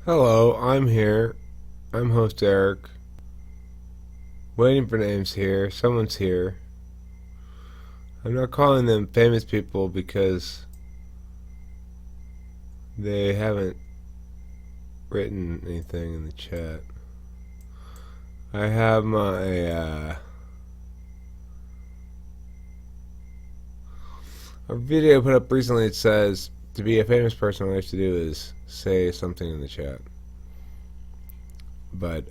Hello, I'm here. I'm host Eric. Waiting for names here. Someone's here. I'm not calling them famous people because they haven't written anything in the chat. I have a video put up recently that says to be a famous person, all I have to do is say something in the chat. But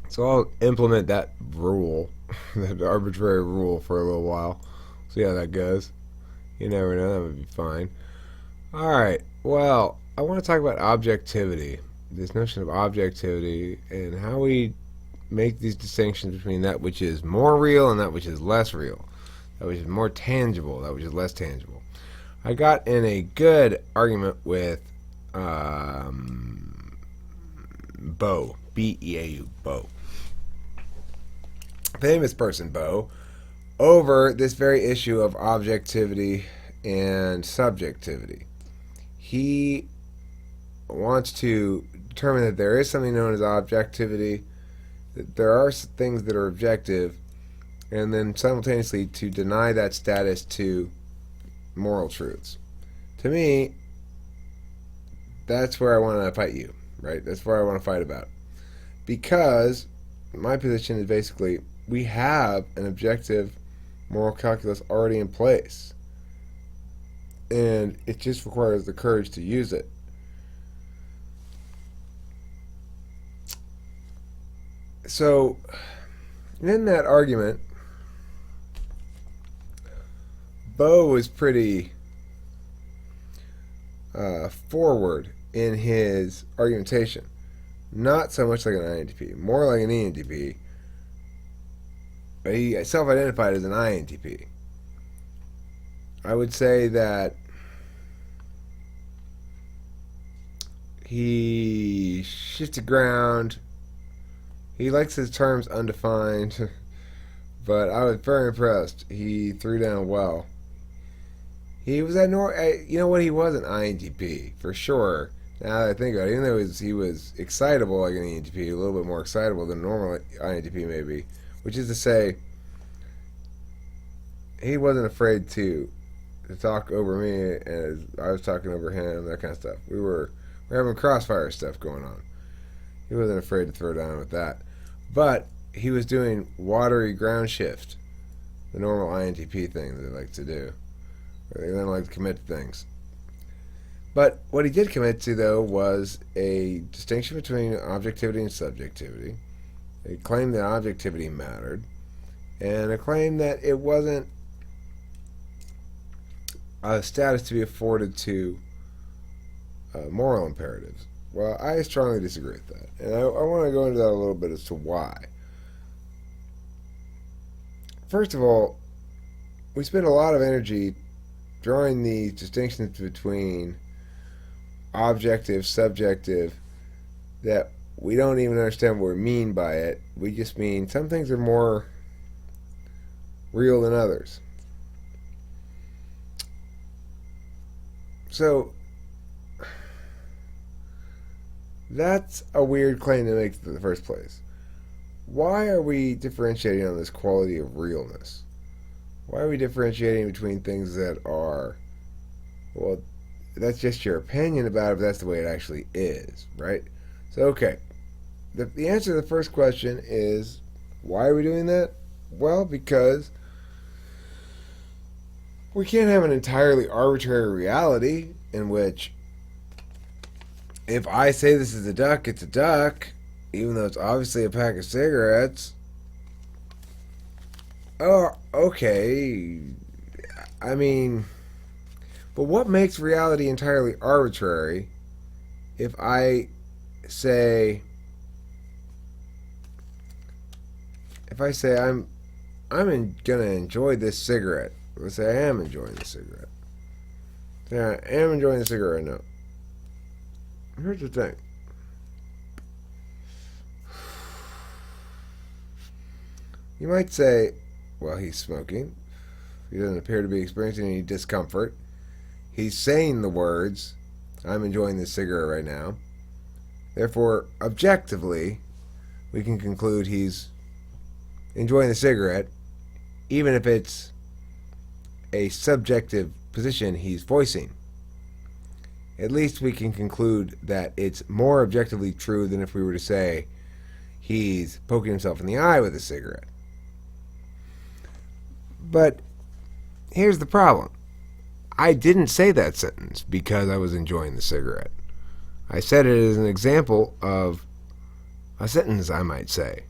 so I'll implement that rule, that arbitrary rule, for a little while. See how that goes. You never know, that would be fine. Alright, well, I want to talk about objectivity. This notion of objectivity and how we make these distinctions between that which is more real and that which is less real. That which is more tangible, that which is less tangible. I got in a good argument with Beau. B-E-A-U, Beau. Famous person, Beau, over this very issue of objectivity and subjectivity. He wants to determine that there is something known as objectivity, that there are things that are objective, and then simultaneously to deny that status to moral truths. To me, that's where I want to fight you, right? That's where I want to fight about. Because my position is basically we have an objective moral calculus already in place. And it just requires the courage to use it. So, in that argument, Beau was pretty forward in his argumentation. Not so much like an INTP, more like an ENTP. But he self-identified as an INTP. I would say that he shifted ground. He likes his terms undefined, but I was very impressed. He threw down well. He was at you know what? He was an INTP for sure. Now that I think about it, even though he was excitable like an ENTP, a little bit more excitable than normal INTP maybe, which is to say, he wasn't afraid to talk over me as I was talking over him, that kind of stuff. We were having crossfire stuff going on. He wasn't afraid to throw down with that. But he was doing watery ground shift, the normal INTP thing that they like to do. They don't like to commit to things. But what he did commit to, though, was a distinction between objectivity and subjectivity. A claim that objectivity mattered, and a claim that it wasn't a status to be afforded to moral imperatives. Well, I strongly disagree with that. And I want to go into that a little bit as to why. First of all, we spend a lot of energy drawing these distinctions between objective, subjective, that we don't even understand what we mean by it. We just mean some things are more real than others. So, that's a weird claim to make in the first place. Why are we differentiating on this quality of realness? Why are we differentiating between things that are, well, that's just your opinion about it, but that's the way it actually is, right? So, okay. The answer to the first question is, why are we doing that? Well, because we can't have an entirely arbitrary reality in which if I say this is a duck, it's a duck, even though it's obviously a pack of cigarettes. Oh, okay. I mean, but what makes reality entirely arbitrary if I say gonna enjoy this cigarette. Let's say I am enjoying the cigarette. Yeah, I am enjoying the cigarette now. Here's the thing. You might say, well, he's smoking. He doesn't appear to be experiencing any discomfort. He's saying the words, I'm enjoying this cigarette right now. Therefore, objectively, we can conclude he's enjoying the cigarette, even if it's a subjective position he's voicing. At least we can conclude that it's more objectively true than if we were to say he's poking himself in the eye with a cigarette. But here's the problem. I didn't say that sentence because I was enjoying the cigarette. I said it as an example of a sentence I might say.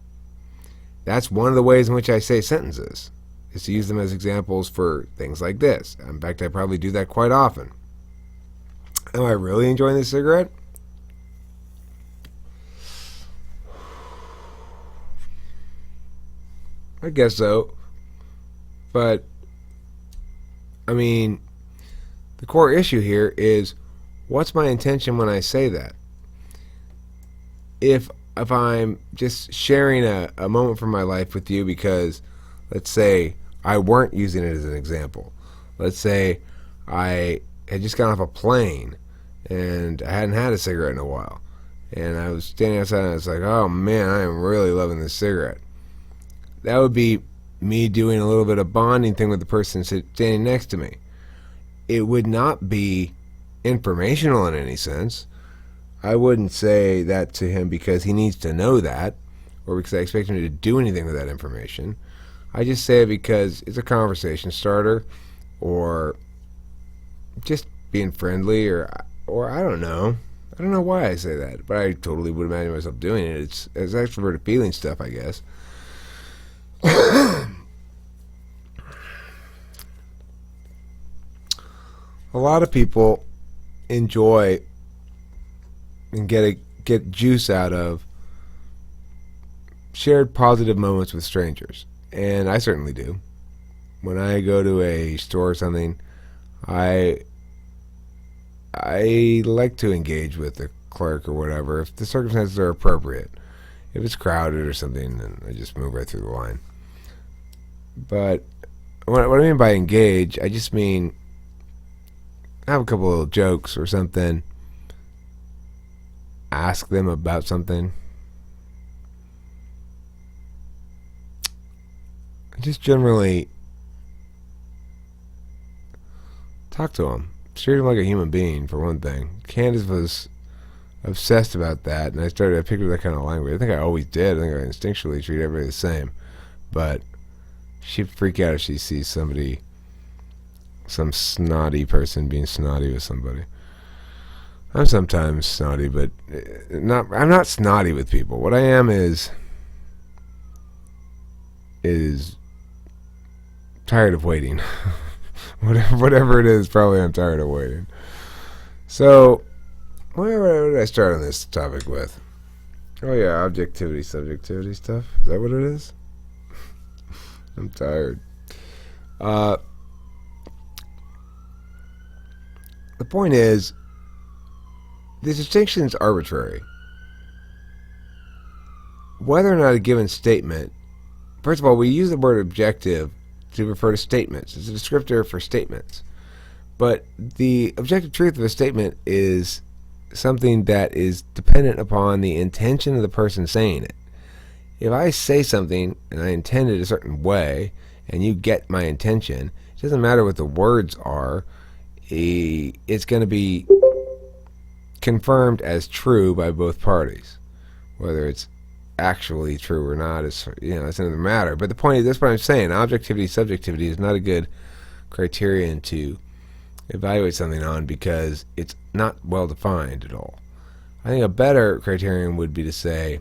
That's one of the ways in which I say sentences, is to use them as examples for things like this. In fact, I probably do that quite often. Am I really enjoying this cigarette? I guess so. But, I mean, the core issue here is, what's my intention when I say that? If I'm just sharing a moment from my life with you because, let's say, I weren't using it as an example. Let's say I had just gotten off a plane and I hadn't had a cigarette in a while. And I was standing outside and I was like, oh man, I am really loving this cigarette. That would be me doing a little bit of bonding thing with the person standing next to me. It would not be informational in any sense. I wouldn't say that to him because he needs to know that, or because I expect him to do anything with that information. I just say it because it's a conversation starter, or just being friendly, or I don't know. I don't know why I say that, but I totally would imagine myself doing it. It's extroverted feeling stuff, I guess. A lot of people enjoy and get juice out of shared positive moments with strangers, and I certainly do. When I go to a store or something, I like to engage with the clerk or whatever if the circumstances are appropriate. If it's crowded or something, then I just move right through the line. But what I mean by engage, I just mean have a couple of jokes or something, ask them about something, just generally talk to them, treat them like a human being, for one thing. Candace was obsessed about that, and I picked up that kind of language. I think I always did. I think I instinctually treat everybody the same, but she'd freak out if she sees some snotty person being snotty with somebody. I'm sometimes snotty, but I'm not snotty with people. What I am is tired of waiting. Whatever it is, probably I'm tired of waiting. So, what did I start on this topic with? Oh yeah, objectivity, subjectivity stuff. Is that what it is? I'm tired. The point is, the distinction is arbitrary. Whether or not a given statement, first of all, we use the word objective to refer to statements. It's a descriptor for statements. But the objective truth of a statement is something that is dependent upon the intention of the person saying it. If I say something and I intend it a certain way, and you get my intention, it doesn't matter what the words are, it's going to be confirmed as true by both parties. Whether it's actually true or not is, it's another matter. But the point is, that's what I'm saying. Objectivity, subjectivity is not a good criterion to evaluate something on because it's not well defined at all. I think a better criterion would be to say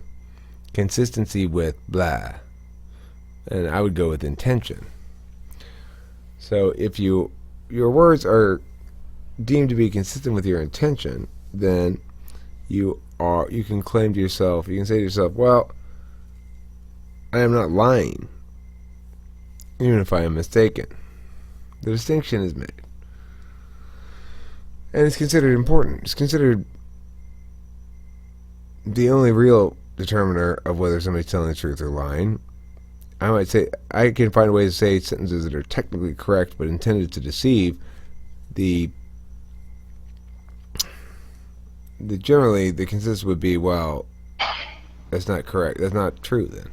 consistency with blah, and I would go with intention. So if your words are deemed to be consistent with your intention, then you can claim to yourself, you can say to yourself, well, I am not lying, even if I am mistaken. The distinction is made. And it's considered important. It's considered the only real determiner of whether somebody's telling the truth or lying. I might say, I can find ways to say sentences that are technically correct but intended to deceive. The generally the consensus would be, well, that's not correct. That's not true then.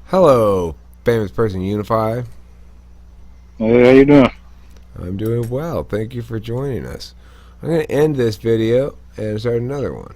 Hello, famous person Unify. Hey, how you doing? I'm doing well. Thank you for joining us. I'm going to end this video and start another one.